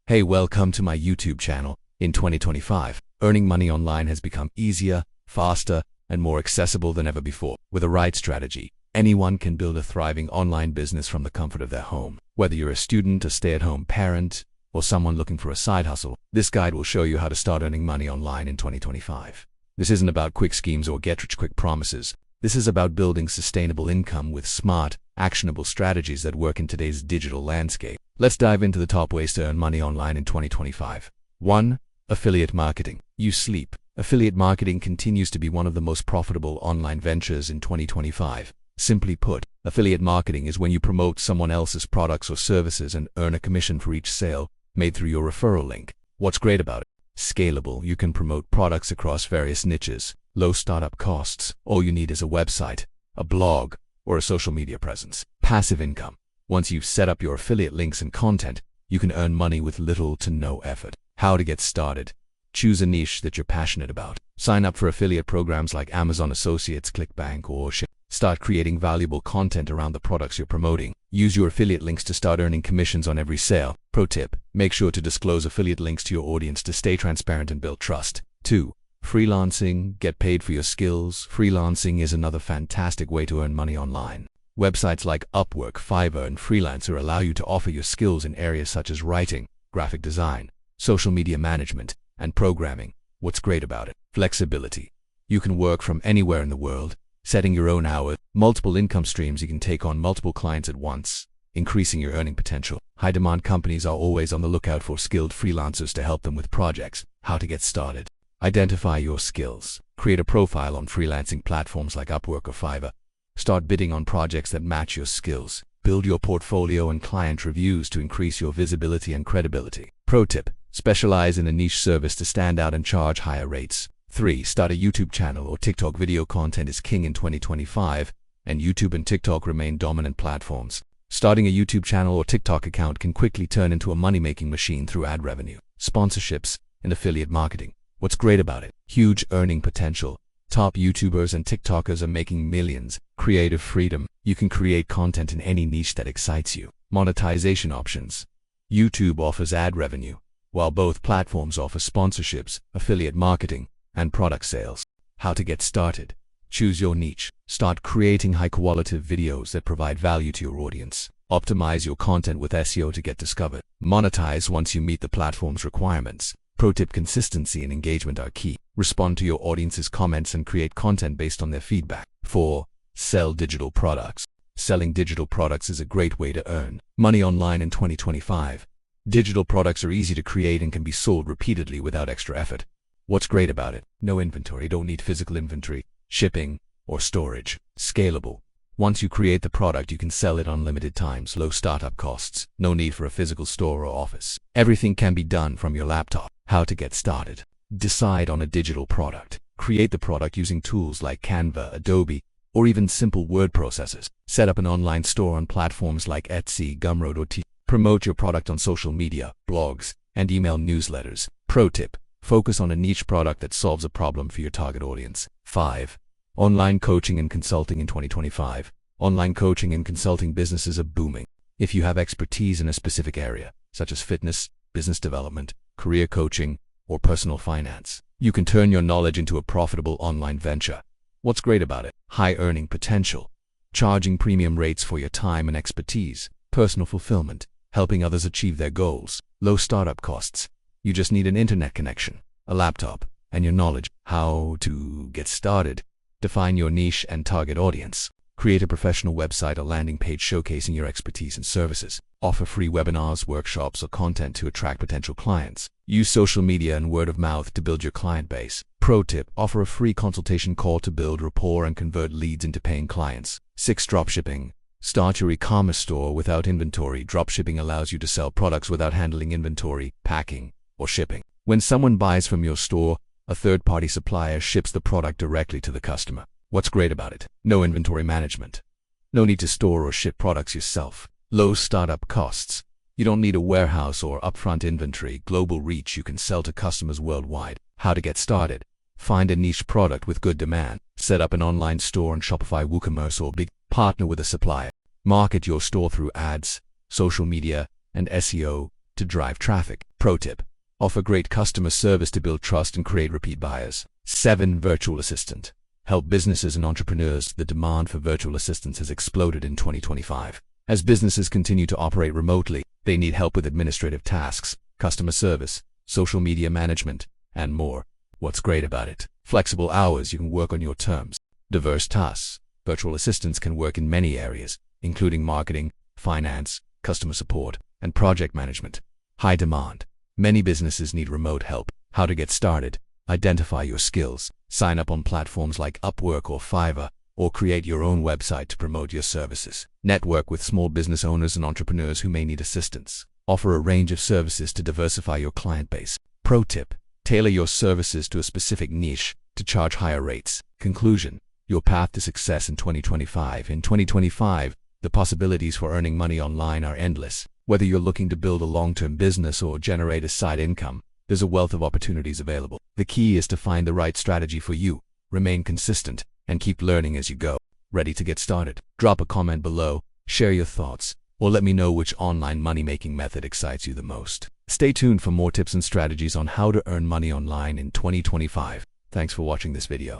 Hey, welcome to my YouTube channel. In 2025, earning money online has become easier, faster, and more accessible than ever before. With the right strategy, anyone can build a thriving online business from the comfort of their home. Whether you're a student, a stay-at-home parent, or someone looking for a side hustle, this guide will show you how to start earning money online in 2025. This isn't about quick schemes or get-rich-quick promises. This is about building sustainable income with smart, actionable strategies that work in today's digital landscape. Let's dive into the top ways to earn money online in 2025. 1. Affiliate marketing. You sleep. Affiliate marketing continues to be one of the most profitable online ventures in 2025. Simply put, affiliate marketing is when you promote someone else's products or services and earn a commission for each sale made through your referral link. What's great about it? Scalable. You can promote products across various niches. Low startup costs. All you need is a website, a blog, or a social media presence. Passive income. Once you've set up your affiliate links and content, you can earn money with little to no effort. How to get started. Choose a niche that you're passionate about. Sign up for affiliate programs like Amazon Associates, ClickBank, or Ship. Start creating valuable content around the products you're promoting. Use your affiliate links to start earning commissions on every sale. Pro tip: make sure to disclose affiliate links to your audience to stay transparent and build trust. 2. Freelancing. Get paid for your skills. Freelancing is another fantastic way to earn money online. Websites like Upwork, Fiverr, and Freelancer allow you to offer your skills in areas such as writing, graphic design, social media management, and programming. What's great about it? Flexibility. You can work from anywhere in the world, setting your own hours, multiple income streams. You can take on multiple clients at once, increasing your earning potential. High-demand companies are always on the lookout for skilled freelancers to help them with projects. How to get started. Identify your skills. Create a profile on freelancing platforms like Upwork or Fiverr. Start bidding on projects that match your skills. Build your portfolio and client reviews to increase your visibility and credibility. Pro tip: specialize in a niche service to stand out and charge higher rates. 3. Start a YouTube channel or TikTok. Video content is king in 2025, and YouTube and TikTok remain dominant platforms. Starting a YouTube channel or TikTok account can quickly turn into a money-making machine through ad revenue, sponsorships, and affiliate marketing. What's great about it? Huge earning potential. Top YouTubers and TikTokers are making millions. Creative freedom. You can create content in any niche that excites you. Monetization options. YouTube offers ad revenue, while both platforms offer sponsorships, affiliate marketing, and product sales. How to get started. Choose your niche. Start creating high-quality videos that provide value to your audience. Optimize your content with SEO to get discovered. Monetize once you meet the platform's requirements. Pro tip: consistency and engagement are key. Respond to your audience's comments and create content based on their feedback. 4. Sell digital products. Selling digital products is a great way to earn money online in 2025. Digital products are easy to create and can be sold repeatedly without extra effort. What's great about it? No inventory. Don't need physical inventory, shipping, or storage. Scalable. Once you create the product, you can sell it unlimited times. Low startup costs. No need for a physical store or office. Everything can be done from your laptop. How to get started. Decide on a digital product. Create the product using tools like Canva, Adobe, or even simple word processors. Set up an online store on platforms like Etsy, Gumroad, or Promote your product on social media, blogs, and email newsletters. Pro tip: focus on a niche product that solves a problem for your target audience. 5. Online coaching and consulting in 2025. Online coaching and consulting businesses are booming. If you have expertise in a specific area, such as fitness, business development, career coaching, or personal finance, you can turn your knowledge into a profitable online venture. What's great about it? High earning potential. Charging premium rates for your time and expertise. Personal fulfillment. Helping others achieve their goals. Low startup costs. You just need an internet connection, a laptop, and your knowledge. How to get started. Define your niche and target audience. Create a professional website or landing page showcasing your expertise and services. Offer free webinars, workshops, or content to attract potential clients. Use social media and word of mouth to build your client base. Pro tip: offer a free consultation call to build rapport and convert leads into paying clients. 6. Dropshipping. Start your e-commerce store without inventory. Dropshipping allows you to sell products without handling inventory, packing, or shipping. When someone buys from your store, a third-party supplier ships the product directly to the customer. What's great about it? No inventory management. No need to store or ship products yourself. Low startup costs. You don't need a warehouse or upfront inventory. Global reach. You can sell to customers worldwide. How to get started. Find a niche product with good demand. Set up an online store on Shopify, WooCommerce, or Big. Partner with a supplier. Market your store through ads, social media, and SEO to drive traffic. Pro tip: offer great customer service to build trust and create repeat buyers. 7. Virtual assistant. Help businesses and entrepreneurs. The demand for virtual assistants has exploded in 2025. As businesses continue to operate remotely, they need help with administrative tasks, customer service, social media management, and more. What's great about it? Flexible hours, you can work on your terms. Diverse tasks. Virtual assistants can work in many areas, including marketing, finance, customer support, and project management. High demand. Many businesses need remote help. How to get started? Identify your skills. Sign up on platforms like Upwork or Fiverr, or create your own website to promote your services. Network with small business owners and entrepreneurs who may need assistance. Offer a range of services to diversify your client base. Pro tip: tailor your services to a specific niche to charge higher rates. Conclusion: your path to success in 2025. In 2025, the possibilities for earning money online are endless. Whether you're looking to build a long-term business or generate a side income, there's a wealth of opportunities available. The key is to find the right strategy for you, remain consistent, and keep learning as you go. Ready to get started? Drop a comment below, share your thoughts, or let me know which online money-making method excites you the most. Stay tuned for more tips and strategies on how to earn money online in 2025. Thanks for watching this video.